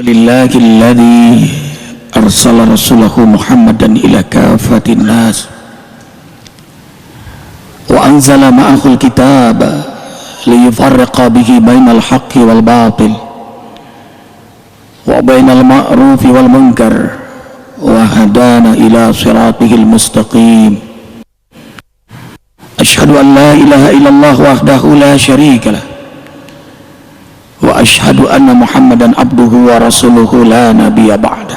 Alhamdulillahilladzi arsala rasulahu Muhammadan ila kafatin nas wa anzala ma'ahul kitaba liyufarriqa bihi bainal haqqi wal batil wa bainal ma'rufi wal munkar wa hadana ila siratihil mustaqim. Asyhadu an la ilaha illallah wahdahu la syarika lah wa asyhadu anna Muhammadan abduhu wa rasuluhu la nabiyya ba'da.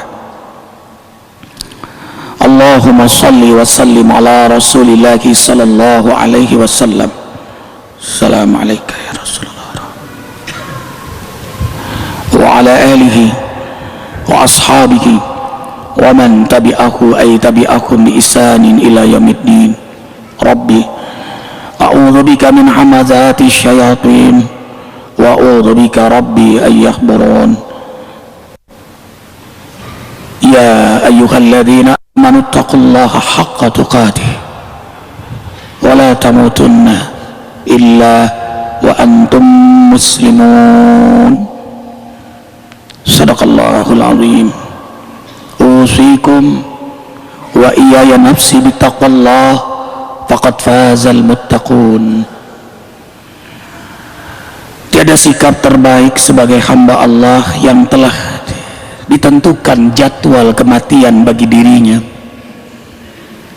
Allahumma salli wa sallim ala rasulillahi sallallahu alaihi wasallam. Assalamu alayka ya Rasulullah wa ala alihi wa ashabihi wa man tabi'ahu ay tabi'ahum bi ihsanin ila yaumiddin. Rabbi a'udzu bika min hamazati syayatin wa a'udzu bika rabbi ay yahdurun. Ya ayyuhalladzina amanu taqullaha haqqa tuqatih wa la tamutunna illa wa antum muslimun. Sadaqallahul azim. Usikum wa iyaya nafsi bittaqwallah faqad fazal muttaqun. Tiada sikap terbaik sebagai hamba Allah yang telah ditentukan jadwal kematian bagi dirinya,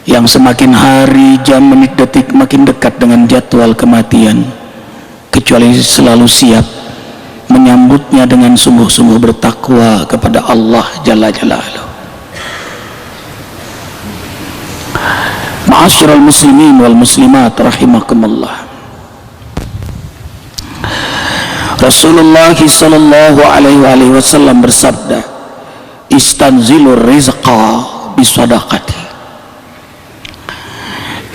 yang semakin hari, jam, menit, detik makin dekat dengan jadwal kematian, kecuali selalu siap menyambutnya dengan sungguh-sungguh bertakwa kepada Allah Jalla Jalaluhu. Ma'asyiral muslimin wal muslimat rahimakumullah. Rasulullah sallallahu alaihi wasallam bersabda, istanzilur rizqa bisadaqati.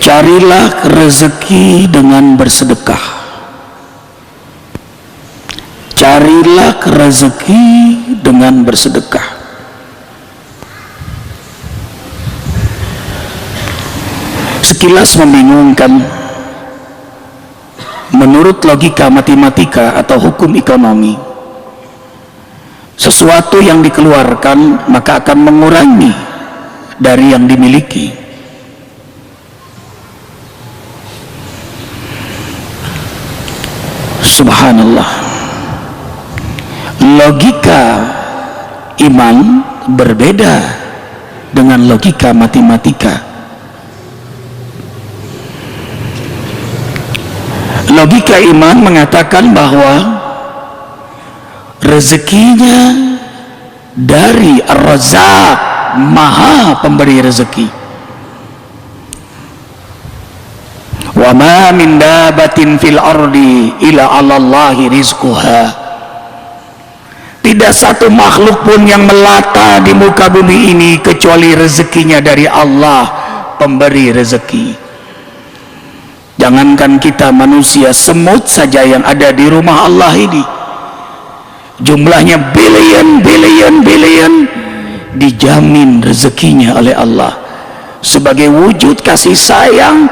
Carilah rezeki dengan bersedekah. Carilah rezeki dengan bersedekah. Sekilas membingungkan. Menurut logika matematika atau hukum ekonomi, sesuatu yang dikeluarkan maka akan mengurangi dari yang dimiliki. Subhanallah. Logika iman berbeda dengan logika matematika. Logika iman mengatakan bahwa rezekinya dari Ar-Razzaq, Maha Pemberi rezeki. Wa ma min dabatin fil ardi illa 'alallahi rizquha. Tidak satu makhluk pun yang melata di muka bumi ini kecuali rezekinya dari Allah, Pemberi rezeki. Jangankan kita manusia, semut saja yang ada di rumah Allah ini jumlahnya billion dijamin rezekinya oleh Allah sebagai wujud kasih sayang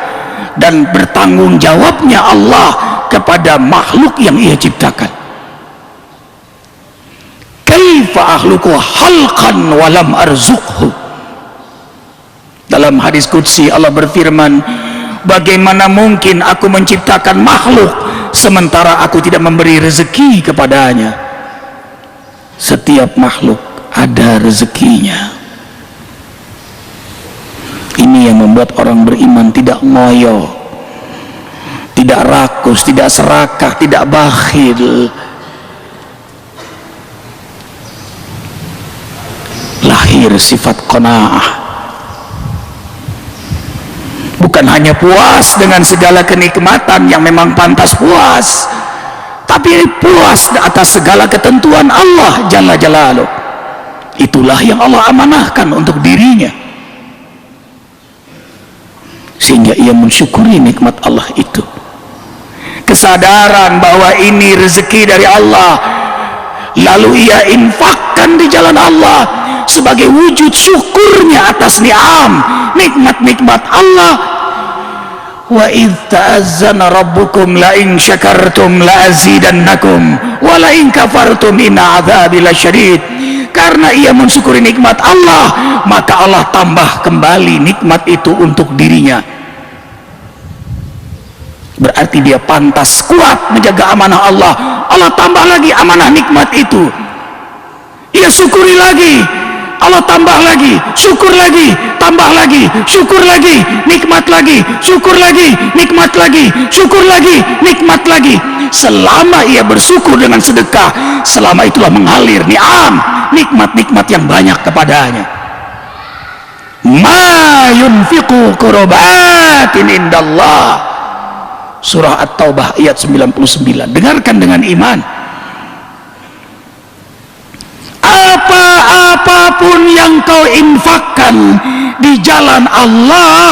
dan bertanggung jawabnya Allah kepada makhluk yang Ia ciptakan. Kaifa akhluqu halqan wa lam arzuqhu. Dalam hadis qudsi Allah berfirman, bagaimana mungkin aku menciptakan makhluk sementara aku tidak memberi rezeki kepadanya? Setiap makhluk ada rezekinya. Ini yang membuat orang beriman tidak ngoyo, tidak rakus, tidak serakah, tidak bakhil. Lahir sifat qanaah. Bukan hanya puas dengan segala kenikmatan yang memang pantas puas, tapi puas atas segala ketentuan Allah Jalla Jalaluhu. Itulah yang Allah amanahkan untuk dirinya, sehingga ia mensyukuri nikmat Allah itu. Kesadaran bahwa ini rezeki dari Allah, lalu ia infakkan di jalan Allah sebagai wujud syukurnya atas nikmat-nikmat Allah. Wa idh ta'azzana rabbukum la in syakartum la azidannakum wa la in kafartum inna adzabi lasyadid. karena ia mensyukuri nikmat Allah, maka Allah tambah kembali nikmat itu untuk dirinya. Berarti dia pantas kuat menjaga amanah Allah. Allah tambah lagi amanah nikmat itu. Ia syukuri lagi, Allah tambah lagi, syukur lagi, tambah lagi, syukur lagi, nikmat lagi, syukur lagi, nikmat lagi, syukur lagi, nikmat lagi. Selama ia bersyukur dengan sedekah, selama itulah mengalir ni'am, nikmat-nikmat yang banyak kepadanya. Ma yunfiqu qurbatin indallah. Surah At-Taubah ayat 99. Dengarkan dengan iman. Apapun yang kau infakkan di jalan Allah,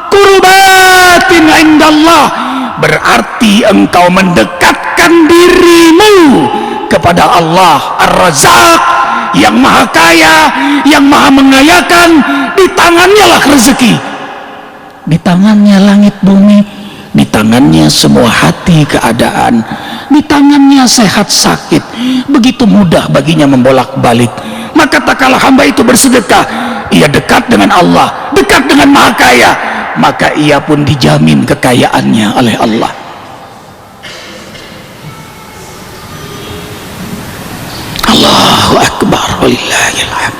qurbatin indallah, berarti engkau mendekatkan dirimu kepada Allah Ar-Razzaq, yang maha kaya, yang maha mengayakan. Di tangannya lah rezeki, di tangannya langit bumi, di tangannya semua hati keadaan, di tangannya sehat sakit. Begitu mudah baginya membolak-balik. Maka tak kalah hamba itu bersedekah, ia dekat dengan Allah, dekat dengan maha kaya, maka ia pun dijamin kekayaannya oleh Allah. Allahu Akbar, walillahil hamd.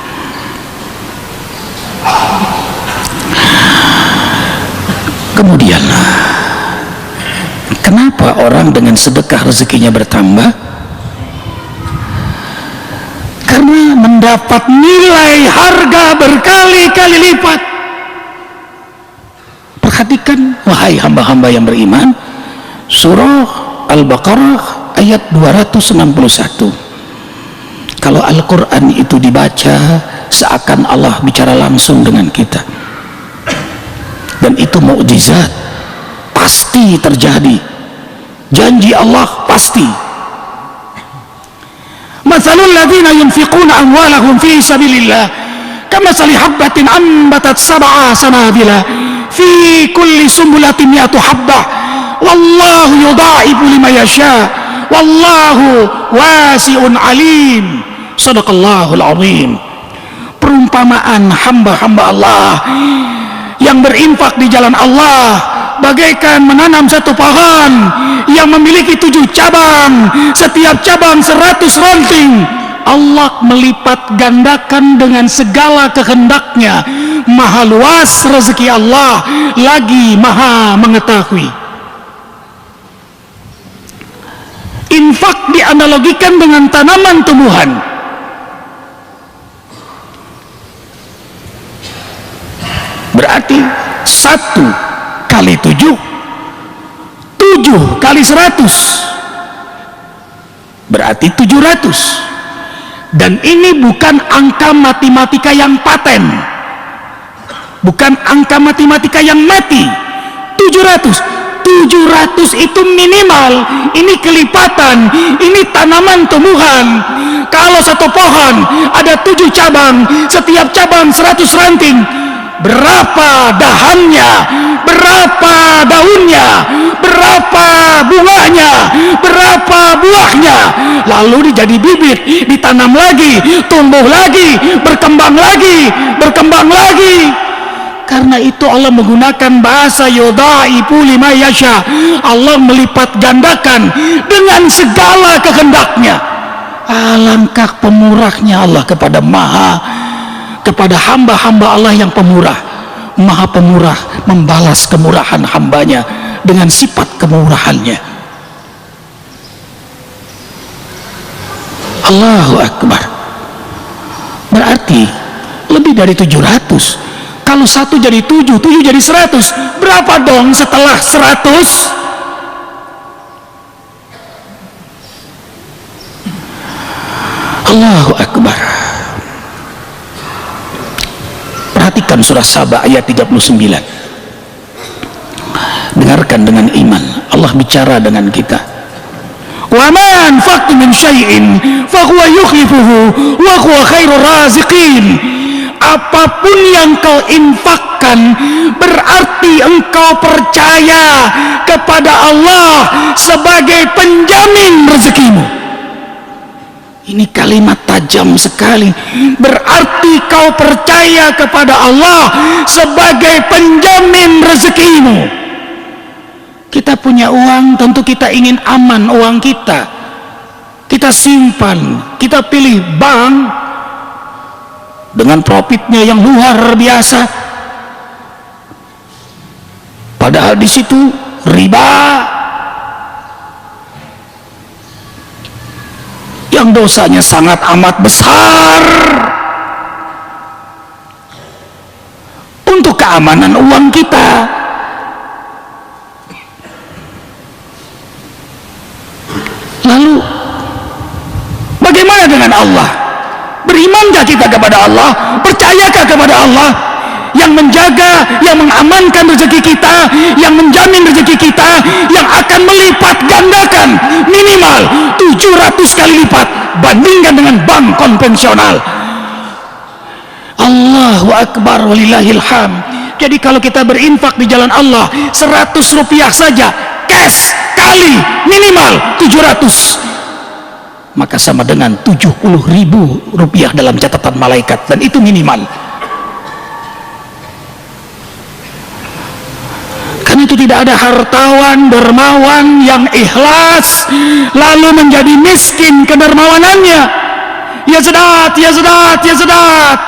Kemudian, kenapa orang dengan sedekah rezekinya bertambah? Karena mendapat nilai harga berkali-kali lipat. Perhatikan wahai hamba-hamba yang beriman, surah Al-Baqarah ayat 261. Kalau Al-Quran itu dibaca, seakan Allah bicara langsung dengan kita, dan itu mukjizat, pasti terjadi. Janji Allah pasti. Mathalul ladzina yunfiquna amwalahum fi sabilillah kamathali habbatin ambatat sab'a sanabila fi kulli sumbulatin mi'atu habbah wallahu yudha'ifu liman yasha wallahu wasi'un alim. Shadaqallahul azim. Perumpamaan hamba-hamba Allah yang berinfak di jalan Allah bagaikan menanam satu pohon yang memiliki 7 cabang, setiap cabang 100 ranting. Allah melipat gandakan dengan segala kehendaknya. Maha luas rezeki Allah, lagi maha mengetahui. Infak dianalogikan dengan tanaman tumbuhan. Berarti 1 kali 7, 7 kali 100, berarti 700. Dan ini bukan angka matematika yang paten, bukan angka matematika yang mati. 700 itu minimal. Ini kelipatan, ini tanaman tumbuhan. Kalau satu pohon ada 7 cabang, setiap cabang 100 ranting, berapa dahannya, berapa daunnya, berapa bunganya, berapa buahnya, lalu jadi bibit, ditanam lagi, tumbuh lagi, berkembang lagi, berkembang lagi. Karena itu Allah menggunakan bahasa yudha'ifu liman yasha. Allah melipat gandakan dengan segala kehendaknya. Alangkah pemurahnya Allah kepada hamba-hamba Allah yang pemurah. Maha pemurah, membalas kemurahan hambanya dengan sifat kemurahannya. Allahu Akbar. Berarti lebih dari 700. Kalau 1 jadi 7, 7 jadi 100, berapa dong setelah 100? Allahu Akbar. Perhatikan surah Saba ayat 39. Dengarkan dengan iman. Allah bicara dengan kita. Wa ma anfaqtum min syai'in fa huwa yukhlifuhu wa huwa khairur raziqin. Apapun yang kau infakkan, berarti engkau percaya kepada Allah sebagai penjamin rezekimu. Ini kalimat tajam sekali. Berarti kau percaya kepada Allah sebagai penjamin rezekimu. Kita punya uang, tentu kita ingin aman uang kita. Kita simpan, kita pilih bank dengan profitnya yang luar biasa. Padahal di situ riba yang dosanya sangat amat besar. Untuk keamanan uang kita, lalu bagaimana dengan Allah? Berimankah kita kepada Allah? Percayakah kepada Allah yang menjaga, yang mengamankan rezeki kita, yang menjamin rezeki kita, yang akan melipat gandakan minimal 700 kali lipat bandingkan dengan bank konvensional? Allahu Akbar walillahil hamd. Jadi kalau kita berinfak di jalan Allah 100 rupiah saja cash kali minimal 700, maka sama dengan 70.000 rupiah dalam catatan malaikat, dan itu minimal. Karena itu tidak ada hartawan dermawan yang ikhlas lalu menjadi miskin kedermawanannya. Ya Sadat, ya Sadat, ya Sadat.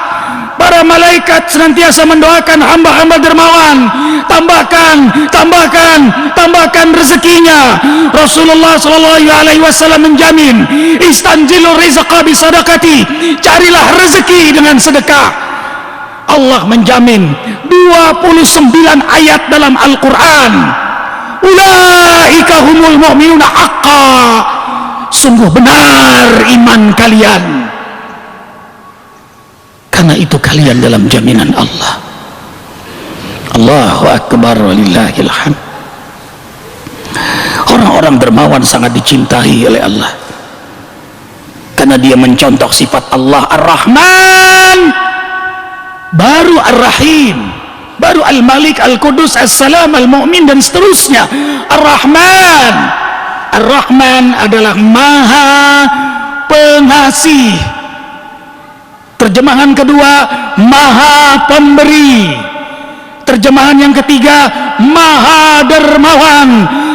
Para malaikat senantiasa mendoakan hamba-hamba dermawan, tambahkan, tambahkan, tambahkan rezekinya. Rasulullah SAW menjamin, istanjilu rizqa bisadaqati, carilah rezeki dengan sedekah. Allah menjamin 29 ayat dalam Al-Quran, ulaika humul mu'minuna haqqa, sungguh benar iman kalian, karena itu kalian dalam jaminan Allah. Allahu Akbar walillahil hamd. Orang-orang dermawan sangat dicintai oleh Allah karena dia mencontoh sifat Allah Ar-Rahman, baru Ar-Rahim, baru Al-Malik, Al-Qudus, As-Salam, Al-Mu'min, dan seterusnya. Ar-Rahman, Ar-Rahman adalah Maha Pengasih. Terjemahan kedua, Maha Pemberi. Terjemahan yang ketiga, Maha Dermawan.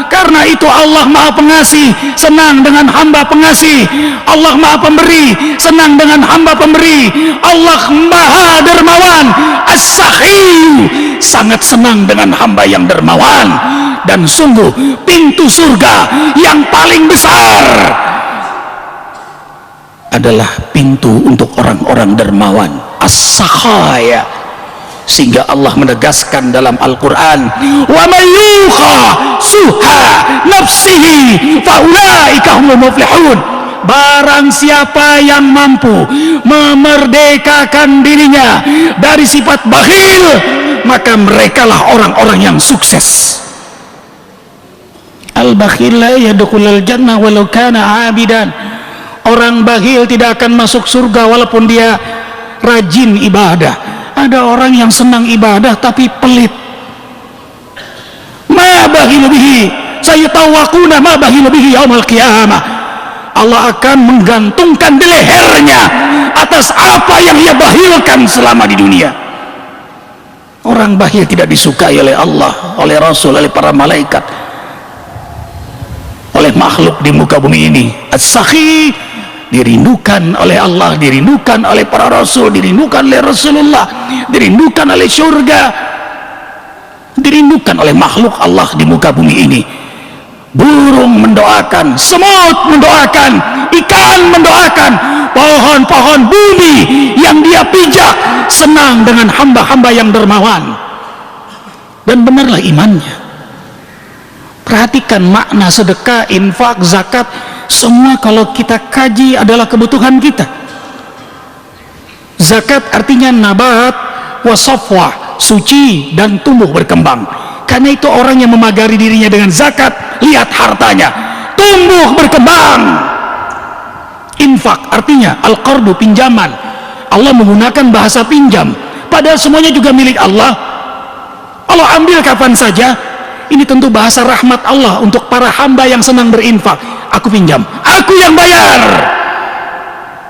Karena itu Allah Maha Pengasih, senang dengan hamba pengasih. Allah Maha Pemberi, senang dengan hamba pemberi. Allah Maha Dermawan, As-Sakhiy, sangat senang dengan hamba yang dermawan. Dan sungguh pintu surga yang paling besar adalah pintu untuk orang-orang dermawan, as-sakhaya. Sehingga Allah menegaskan dalam Al-Quran, wa may yuqa suha nafsihi fa ulaika humul muflihun. Barang siapa yang mampu memerdekakan dirinya dari sifat bakhil, maka merekalah orang-orang yang sukses. Al-bakhil la yadkhulul jannah walau kana 'abidan. Orang bakhil tidak akan masuk surga walaupun dia rajin ibadah. Ada orang yang senang ibadah tapi pelit. Ma bakhilu bihi sayatawaquna ma bakhilu bihi yaumil qiyamah. Allah akan menggantungkan di lehernya atas apa yang ia bakhilkan selama di dunia. Orang bakhil tidak disukai oleh Allah, oleh Rasul, oleh para malaikat, oleh makhluk di muka bumi ini. As-Sakhiy dirindukan oleh Allah, dirindukan oleh para rasul, dirindukan oleh Rasulullah, dirindukan oleh surga, dirindukan oleh makhluk Allah di muka bumi ini. Burung mendoakan, semut mendoakan, ikan mendoakan, pohon-pohon bumi yang dia pijak senang dengan hamba-hamba yang dermawan. Dan benarlah imannya. Perhatikan makna sedekah, infak, zakat, semua kalau kita kaji adalah kebutuhan kita. Zakat artinya nabat wasafwa, suci dan tumbuh berkembang. Karena itu orang yang memagari dirinya dengan zakat, lihat hartanya tumbuh berkembang. Infak artinya al-qardu, pinjaman. Allah menggunakan bahasa pinjam, padahal semuanya juga milik Allah. Allah ambil kapan saja. Ini tentu bahasa rahmat Allah untuk para hamba yang senang berinfak. Aku pinjam, aku yang bayar.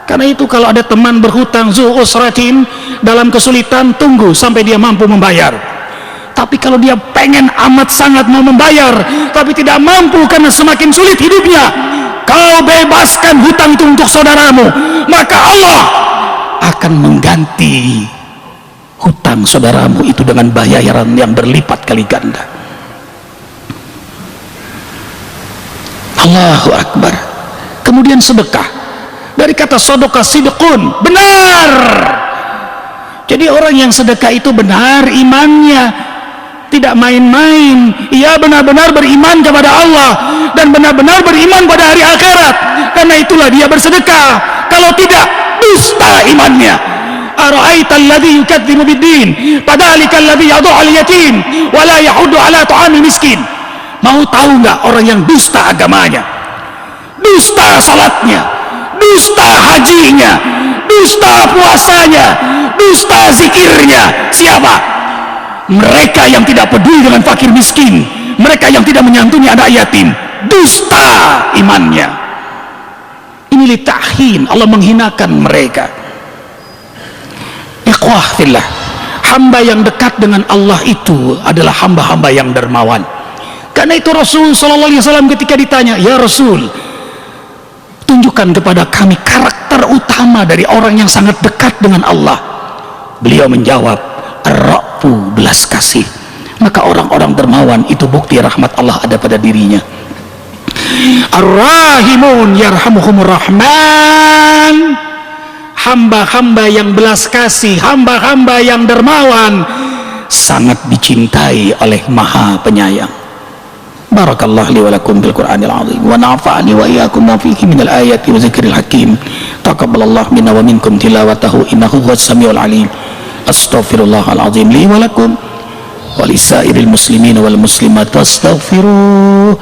Karena itu kalau ada teman berhutang zu usratin, dalam kesulitan, tunggu sampai dia mampu membayar. Tapi kalau dia pengen amat sangat mau membayar tapi tidak mampu karena semakin sulit hidupnya, kau bebaskan hutang itu untuk saudaramu, maka Allah akan mengganti hutang saudaramu itu dengan bayaran yang berlipat kali ganda. Allahu Akbar. Kemudian sedekah, dari kata sedekah sidqun, benar. Jadi orang yang sedekah itu benar imannya, tidak main-main. Ia benar-benar beriman kepada Allah dan benar-benar beriman pada hari akhirat. Karena itulah dia bersedekah. Kalau tidak, dusta imannya. Ara'aita alladhi yukadzibu bid-din fadzalika alladhi yad'u al-yatim wa la yahuddu ala ta'amil miskin. Mau tahu nggak orang yang dusta agamanya, dusta salatnya, dusta hajinya, dusta puasanya, dusta zikirnya? Siapa? Mereka yang tidak peduli dengan fakir miskin, mereka yang tidak menyantuni anak yatim. Dusta imannya. Ini lita'hin, Allah menghinakan mereka. Ikhwah fillah, hamba yang dekat dengan Allah itu adalah hamba-hamba yang dermawan. Karena itu Rasul SAW ketika ditanya, ya Rasul, tunjukkan kepada kami karakter utama dari orang yang sangat dekat dengan Allah. Beliau menjawab, ar-ra'fu, belas kasih. Maka orang-orang dermawan itu bukti rahmat Allah ada pada dirinya. Ar-rahimun yarhamuhumur rahman. Hamba-hamba yang belas kasih, hamba-hamba yang dermawan sangat dicintai oleh Maha Penyayang. Barakallahu li wa lakum bil Qur'anil azim wa nafa'ani wa iyyakum ma fihi minal ayati wa zikril hakim. Taqabbalallahu minna wa minkum tilawatahu innahu huwas samiul alim. Astaghfirullahal azim li wa lakum wa lisairil muslimin wal muslimat wastaghfiruh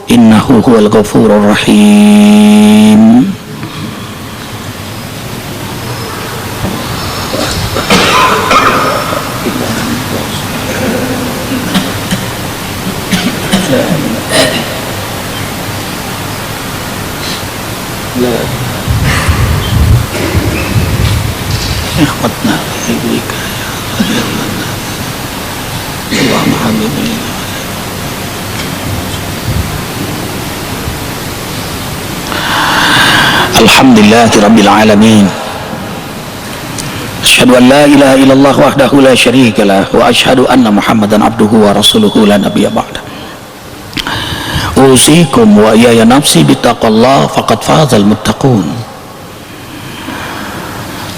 innahu huwal ghafurur rahim. Ikhwatna ilaika ya Muhammad. Alhamdulillahi rabbil alamin. Asyhadu an la ilaha illallah wahdahu la syarika lah wa asyhadu anna Muhammadan abduhu wa rasuluhu la nabiyya ba'da. Usikum wa iyaya nafsi bittaqallah faqad fazal muttaqun.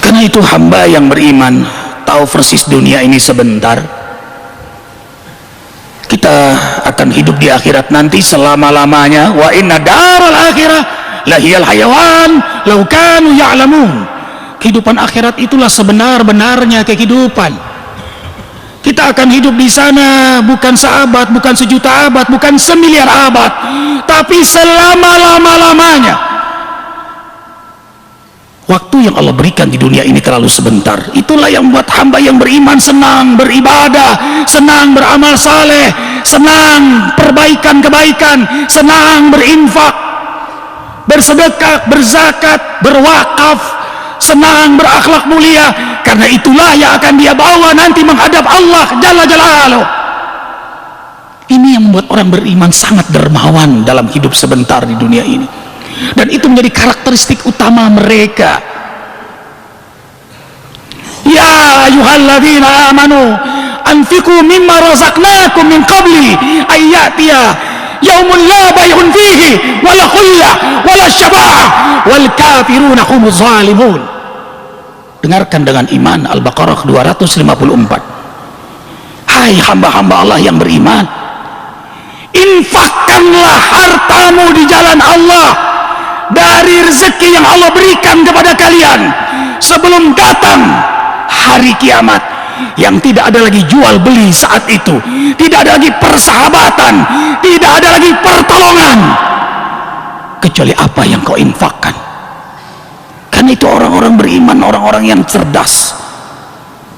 Karena itu hamba yang beriman tahu persis dunia ini sebentar. Kita akan hidup di akhirat nanti selama-lamanya. Wa inna daral akhirah lahiyal hayawan law kanu ya'lamun. Kehidupan akhirat itulah sebenar-benarnya kehidupan. Kita akan hidup di sana bukan seabad, bukan sejuta abad, bukan semiliar abad, tapi selama-lama-lamanya. Waktu yang Allah berikan di dunia ini terlalu sebentar. Itulah yang membuat hamba yang beriman senang beribadah, senang beramal saleh, senang perbaikan kebaikan, senang berinfak, bersedekah, berzakat, berwakaf, senang berakhlak mulia. Karena itulah yang akan dia bawa nanti menghadap Allah Jalla Jalaluhu. Ini yang membuat orang beriman sangat dermawan dalam hidup sebentar di dunia ini. Dan itu menjadi karakteristik utama mereka. Ya ayyuhalladzina amanu anfiqu mimma razaqnakum min qabli ayyatiya yaumun la bay'un fihi wala khullah wala syafa'ah wal kafiruna humuz zalimun. Dengarkan dengan iman, Al-Baqarah 254. Hai hamba-hamba Allah yang beriman, infakkanlah hartamu di jalan Allah dari rezeki yang Allah berikan kepada kalian sebelum datang hari kiamat yang tidak ada lagi jual beli saat itu, tidak ada lagi persahabatan, tidak ada lagi pertolongan kecuali apa yang kau infakkan. Karena itu orang-orang beriman, orang-orang yang cerdas,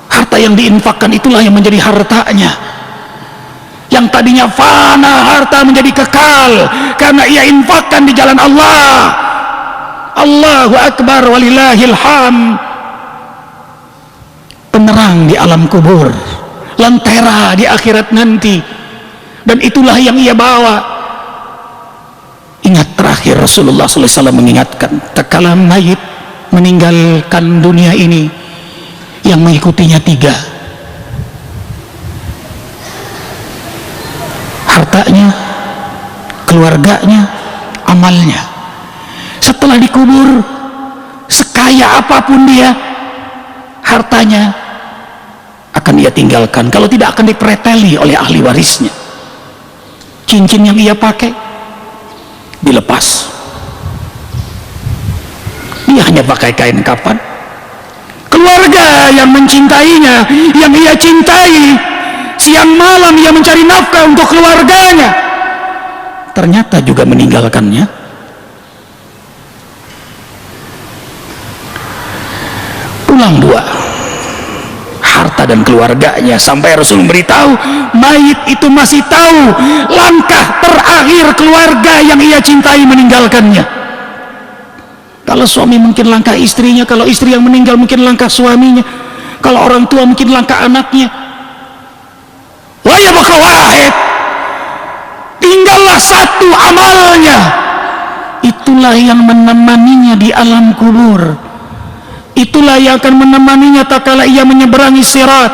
harta yang diinfakkan itulah yang menjadi hartanya. Yang tadinya fana, harta menjadi kekal karena ia infakkan di jalan Allah. Allahu Akbar walillahil hamd. Penerang di alam kubur, lentera di akhirat nanti, dan itulah yang ia bawa. Ingat terakhir Rasulullah SAW mengingatkan, tatkala mayit meninggalkan dunia ini, yang mengikutinya 3: hartanya, keluarganya, amalnya. Setelah dikubur, sekaya apapun dia, hartanya akan ia tinggalkan, kalau tidak akan dipreteli oleh ahli warisnya. Cincin yang ia pakai dilepas, dia hanya pakai kain kafan. Keluarga yang mencintainya, yang ia cintai, siang malam ia mencari nafkah untuk keluarganya, ternyata juga meninggalkannya. Pulang 2, harta dan keluarganya, sampai Rasul memberitahu mayit itu masih tahu langkah terakhir keluarga yang ia cintai meninggalkannya. Kalau suami mungkin langkah istrinya, kalau istri yang meninggal mungkin langkah suaminya, kalau orang tua mungkin langkah anaknya. Wa yabqa wahid, tinggallah satu, amalnya. Itulah yang menemaninya di alam kubur. Itulah yang akan menemaninya tatkala ia menyeberangi sirat.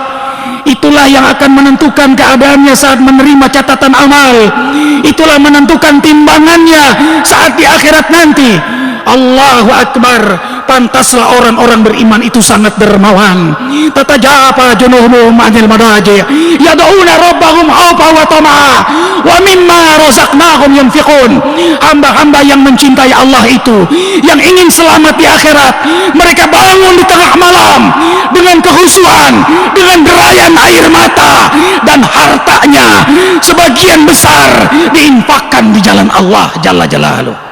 Itulah yang akan menentukan keadaannya saat menerima catatan amal. Itulah menentukan timbangannya saat di akhirat nanti. Allahu Akbar. Pantaslah orang-orang beriman itu sangat dermawan. Tatajafa junubuhum 'anil madaji yad'una rabbahum khawfan wa tama'a wa mimma razaqnahum yunfiqun. Hamba-hamba yang mencintai Allah itu, yang ingin selamat di akhirat, mereka bangun di tengah malam dengan kehusuan, dengan derayan air mata, dan hartanya sebagian besar diinfakkan di jalan Allah Jalla Jalaluhu.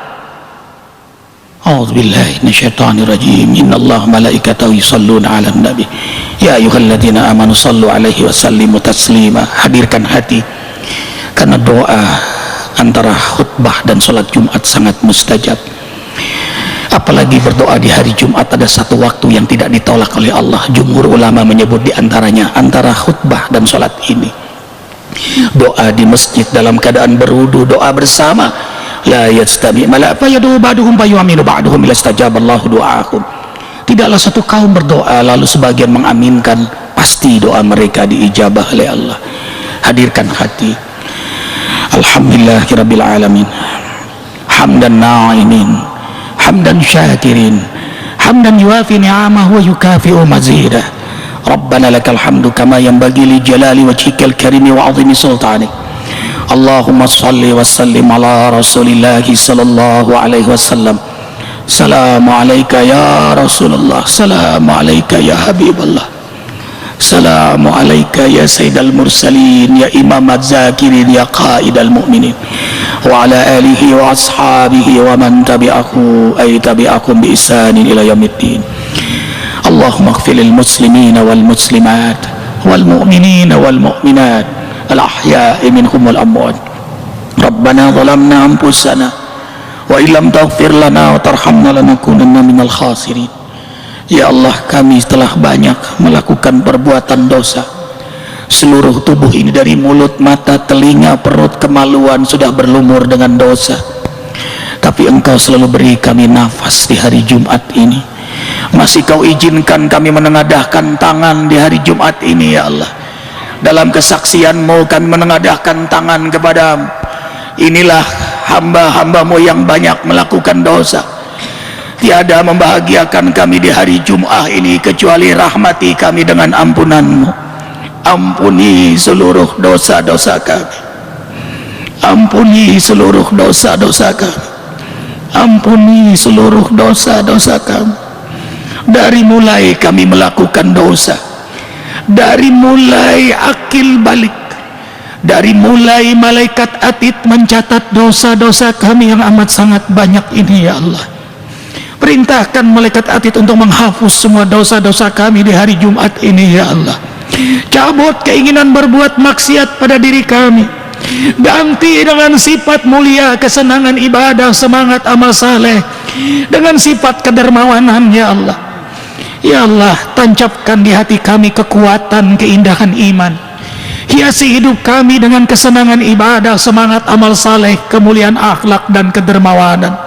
A'udzubillahi minasyaitonir rajim. Innallaha malaikatahu yusholluna 'alan nabi ya ayyuhalladzina amanu shallu 'alaihi wa sallimu taslima. Hadirkan hati, karena doa antara khutbah dan sholat Jumat sangat mustajab. Apalagi berdoa di hari Jumat, ada satu waktu yang tidak ditolak oleh Allah. Jumhur ulama menyebut diantaranya antara khutbah dan sholat ini. Doa di masjid dalam keadaan berwudu, doa bersama. La yastami mala fa yadu ba'duhum fa yu'minu ba'duhum ila istajaballahu du'aahum. Tidaklah satu kaum berdoa lalu sebagian mengaminkan, pasti doa mereka diijabah oleh Allah. Hadirkan hati. Alhamdulillahirabbil alamin. Hamdan na'imin, hamdan syakirin, hamdan yuafi ni'amahu wa yukafi'u mazidah. Rabbana lakal hamdu kama yanbaghi li jalali wajhikal karimi wa 'azimi sultanik. Allahumma salli wa sallim ala rasulillahi sallallahu alaihi wasallam. Salamu alayka ya Rasulullah, salamu alayka ya Habiballah, salamu alayka ya Sayyidal Mursalin, ya Imam Az-Zakirin, ya Qaidal Mu'minin, wa ala alihi wa ashabihi wa man tabi'ahu ay tabi'akum bi ihsanin ila yaumiddin. Allahumma ighfir lil muslimina wal muslimat wal mu'minina wal mu'minat al-ahya'i minhum wal amwat. Rabbana zalamna anfusana wa illam taghfir lana wa tarhamna lanakunanna minal khasirin. Ya Allah, kami telah banyak melakukan perbuatan dosa. Seluruh tubuh ini dari mulut, mata, telinga, perut, kemaluan sudah berlumur dengan dosa. Tapi Engkau selalu beri kami nafas di hari Jumat ini. Masih Kau izinkan kami menengadahkan tangan di hari Jumat ini, ya Allah. Dalam kesaksian-Mu kami menengadahkan tangan kepada-Mu. Inilah hamba-hamba-Mu yang banyak melakukan dosa. Tiada membahagiakan kami di hari Jum'ah ini kecuali rahmati kami dengan ampunan-Mu. Ampuni seluruh dosa-dosa kami. Ampuni seluruh dosa-dosa kami. Ampuni seluruh dosa-dosa kami. Dari mulai kami melakukan dosa, dari mulai akil balik, dari mulai malaikat atid mencatat dosa-dosa kami yang amat sangat banyak ini, ya Allah. Perintahkan malaikat atid untuk menghapus semua dosa-dosa kami di hari Jumat ini, ya Allah. Cabut keinginan berbuat maksiat pada diri kami, ganti dengan sifat mulia, kesenangan ibadah, semangat amal saleh. dengan sifat kedermawanan ya Allah. Ya Allah, tancapkan di hati kami kekuatan keindahan iman, hiasi hidup kami dengan kesenangan ibadah, semangat amal saleh, kemuliaan akhlak dan kedermawanan.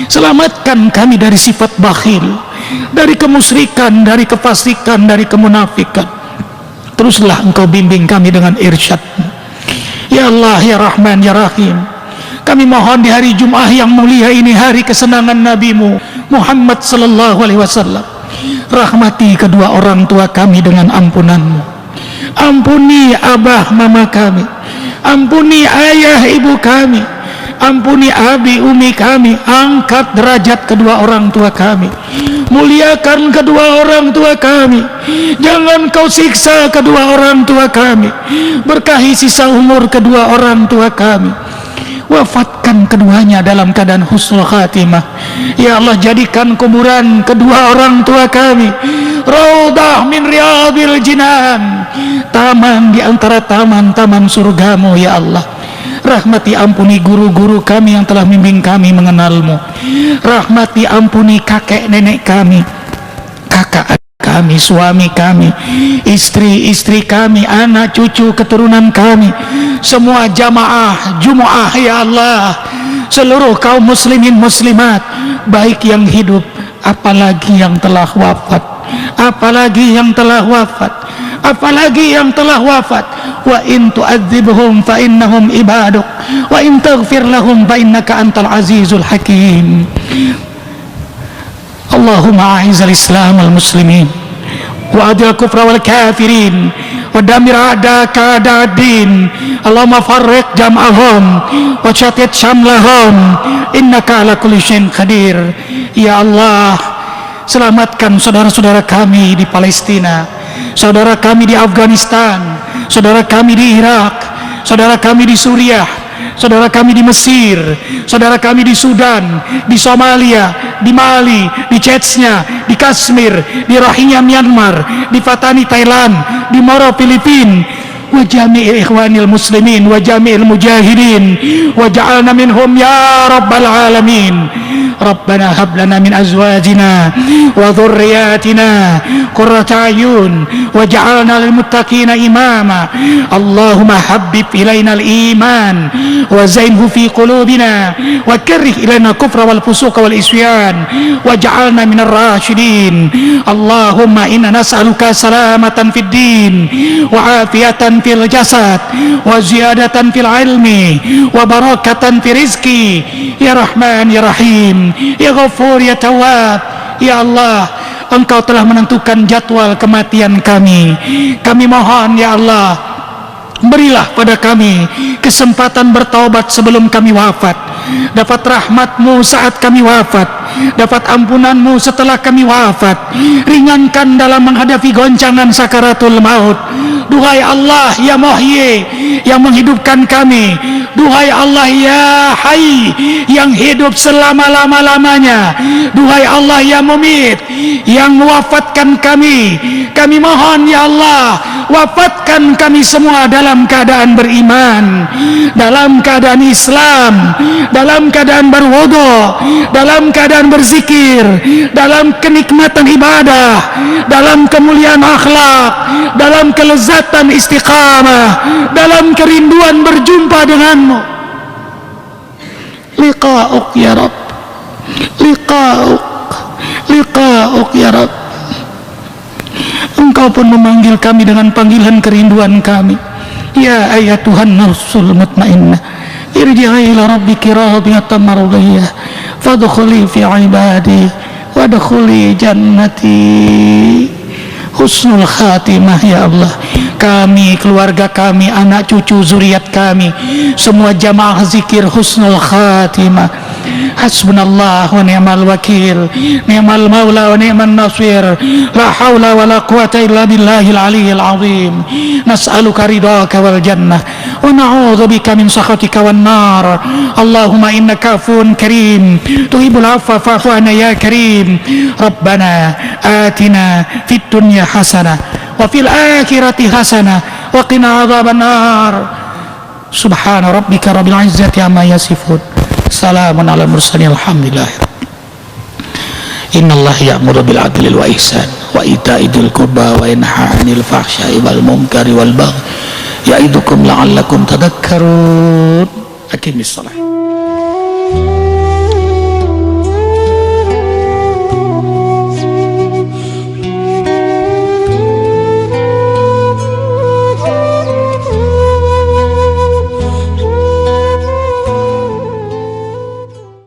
Selamatkan kami dari sifat bakhil, dari kemusyrikan, dari kefasikan, dari kemunafikan. Teruslah Engkau bimbing kami dengan irsyad-Mu. Ya Allah, ya Rahman, ya Rahim, kami mohon di hari Jum'ah yang mulia ini, hari kesenangan Nabi-Mu Muhammad sallallahu alaihi wasallam, rahmati kedua orang tua kami dengan ampunan-Mu. Ampuni abah mama kami, ampuni ayah ibu kami, ampuni abi umi kami, angkat derajat kedua orang tua kami, muliakan kedua orang tua kami, jangan Kau siksa kedua orang tua kami, berkahi sisa umur kedua orang tua kami, wafatkan keduanya dalam keadaan husnul khatimah. Ya Allah, jadikan kuburan kedua orang tua kami raudhah min riyadil jinan, taman di antara taman-taman surga-Mu ya Allah. Rahmati ampuni guru-guru kami yang telah membimbing kami mengenal-Mu. Rahmati ampuni kakek nenek kami, kakak kami, suami kami, istri-istri kami, anak cucu keturunan kami, semua jamaah Jumu'ah ya Allah, seluruh kaum muslimin muslimat, baik yang hidup apalagi yang telah wafat, apalagi yang telah wafat, apalagi yang telah wafat. Wa in tu'adzibhum fa innahum ibaduk wa in taghfir lahum fa innaka antal azizul hakim. Allahumma a'izal islam wal muslimin wa adil kufra wal kafirin wa damir a'daka a'dad-din. Allahumma farriq jam'ahum wa syatit syamlahum innaka ala kulli syai'in qadir. Ya Allah, selamatkan saudara-saudara kami di Palestina, saudara kami di Afghanistan, saudara kami di Irak, saudara kami di Suriah, saudara kami di Mesir, saudara kami di Sudan, di Somalia, di Mali, di Chechnya, di Kashmir, di Rohingya Myanmar, di Patani Thailand, di Moro Filipina, wa jami'il ikhwanil muslimin wa jami'il mujahidin wa ja'alna minhum ya rabbal alamin. Rabbana hab lana min azwajina wa dhurriyyatina qurrata a'yun waj'alna lil muttaqina imama. Allahumma habbib ilaina al iman wa zainhu fi qulubina wa karrih ilaina kufra wal fusuqa wal isyan waj'alna minar rasyidin. Allahumma inna nas'aluka salamatan fid din wa afiyatan fil jasad wa ziyadatan fil ilmi wa barakatan fi rizqi ya Rahman ya Rahim ya Ghafur ya Tawwab. Ya Allah, Engkau telah menentukan jadwal kematian kami. Kami mohon ya Allah, berilah pada kami kesempatan bertaubat sebelum kami wafat, dapat rahmat-Mu saat kami wafat, dapat ampunan-Mu setelah kami wafat, ringankan dalam menghadapi goncangan sakaratul maut. Duhai Allah ya Muhyi, yang menghidupkan kami, duhai Allah ya Hayy, yang hidup selama-lama-lamanya, duhai Allah ya Mumit, yang mewafatkan kami. Kami mohon ya Allah, wafatkan kami semua dalam keadaan beriman, dalam keadaan Islam, dalam keadaan berwudu, dalam keadaan berzikir, dalam kenikmatan ibadah, dalam kemuliaan akhlak, dalam kelezatan istiqamah, dalam kerinduan berjumpa denganmu. Liqa'uk ya Rabb, liqa'uk, liqa'uk ya Rabb. Engkau pun memanggil kami dengan panggilan kerinduan kami. Ya ayatuhan nafsul mutmainnah, irji'i ila rabbiki radiyatan mardiyah fadkhuli fi ibadi wadkhuli jannati. Husnul khatimah ya Allah. Kami, keluarga kami, anak cucu zuriat kami, semua jamaah zikir husnul khatimah. Hasbunallah wa ni'mal wakil, ni'mal maula wa ni'man nasir, la hawla wa la quwata illa billahil aliyyil azim. Nas'aluka ridhaka wal jannah wa na'udzu bika min sakhatika wan nar. Allahumma innaka afuwun karim tuhibbul afwa fa'fu anna ya karim. Rabbana atina fid dunya hasanah wa fil akhirati hasanah wa qina adzaban nar. Subhana rabbika rabbil izzati amma yasifun, salamun alal mursalin, alhamdulillah. Innallaha ya'muru bil 'adli wal ihsan wa ita'i dzil qurba wa yanha 'anil fahsya'i wal munkari wal baghi ya'idukum la'allakum tadhakkarun. Aqimis shalah.